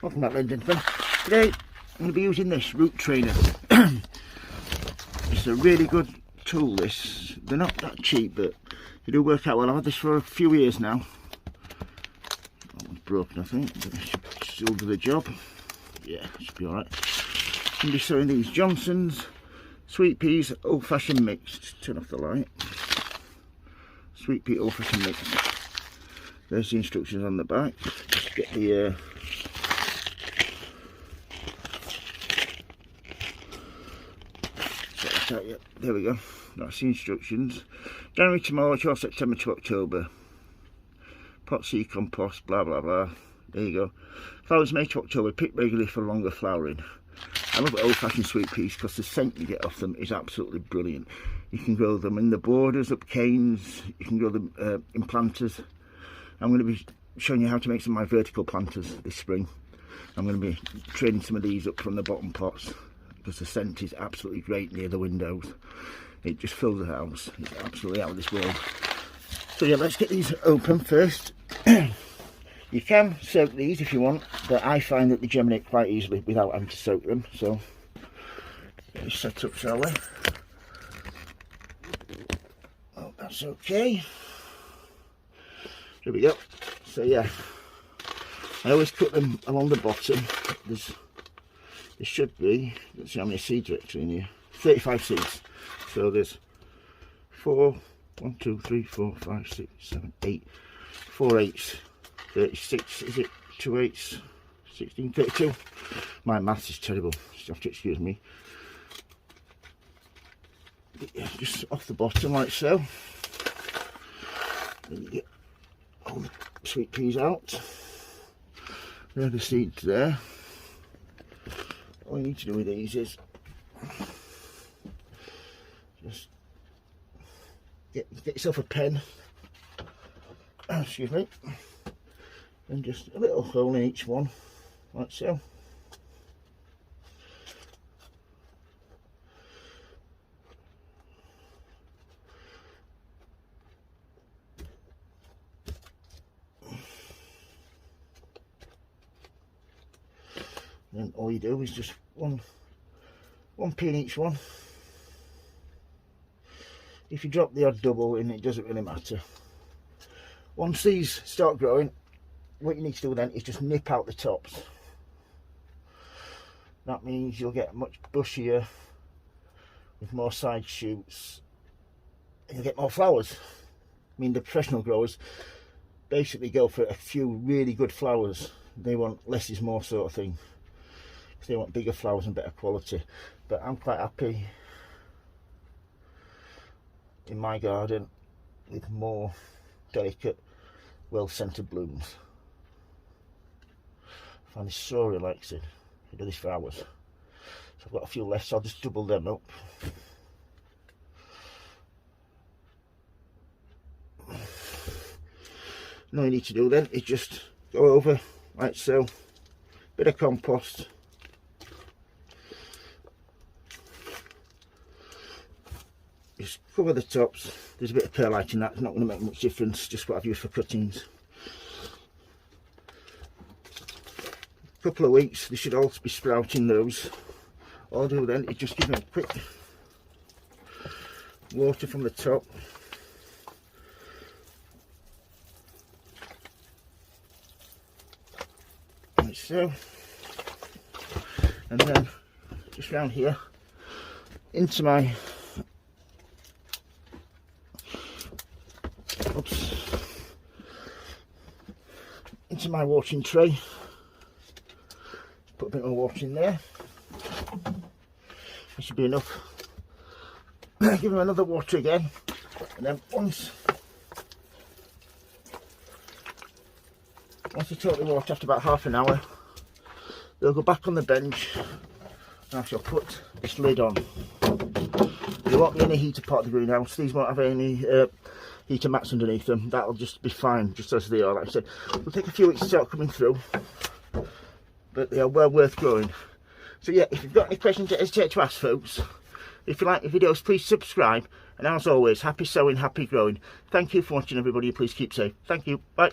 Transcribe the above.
Welcome back, ladies and gentlemen. Today I'm going to be using this root trainer. It's a really good tool, this. They're not that cheap, but they do work out well. I've had this for a few years now. That one's broken, I think, but it should still do the job. Yeah, it should be alright. I'm going to be sowing these Johnson's sweet peas old-fashioned mix. Just turn off the light. Sweet pea old-fashioned mix. There's the instructions on the back. Just get the there we go. That's the instructions. January to March or September to October. Pot seed compost, blah blah blah. There you go. Flowers May to October. Pick regularly for longer flowering. I love old-fashioned sweet peas because the scent you get off them is absolutely brilliant. You can grow them in the borders, up canes. You can grow them in planters. I'm going to be showing you how to make some of my vertical planters this spring. I'm going to be training some of these up from the bottom pots because the scent is absolutely great near the windows. It just fills the house. It's absolutely out of this world. So yeah, let's get these open first. You can soak these if you want, but I find that they germinate quite easily without having to soak them. So let's set up, shall we? Oh, that's okay. There we go. So yeah, I always cut them along the bottom. There should be, let's see how many seeds are actually in here. 35 seeds. So there's 4, 1, 2, 3, 4, 5, 6, 7, 8, 4 8s, 36, is it? 2 8s, 16, 32. My maths is terrible, you have to excuse me. Yeah, just off the bottom like so. Then you get all the sweet peas out. There are the seeds there. All you need to do with these is just get yourself a pen, excuse me, and just a little hole in each one, like so. Then all you do is just one pea in each one. If you drop the odd double in, it doesn't really matter. Once these start growing, what you need to do then is just nip out the tops. That means you'll get much bushier with more side shoots and you'll get more flowers. I mean, the professional growers basically go for a few really good flowers. They want less is more sort of thing. They want bigger flowers and better quality, but I'm quite happy in my garden with more delicate, well-scented blooms. I find this so relaxing. I do this for hours. So I've got a few left, so I'll just double them up. And all you need to do then is just go over like so, bit of compost. Just cover the tops. There's a bit of perlite in that, it's not going to make much difference, just what I've used for cuttings. A couple of weeks, they should all be sprouting those. All I'll do then is just give them a quick water from the top. Like so. And then just round here, into my into my watering tray. Put a bit more water in there. That should be enough. Give them another water again, and then once they're totally watered after about half an hour, they'll go back on the bench, and I shall put this lid on. There won't be any heater part of the greenhouse. These won't have any heater mats underneath them. That'll just be fine, just as they are. Like I said, it'll take a few weeks to start coming through, but they are well worth growing. So yeah, if you've got any questions, don't hesitate to ask, folks. If you like the videos, please subscribe, and as always, happy sowing, happy growing. Thank you for watching, everybody. Please keep safe. Thank you. Bye.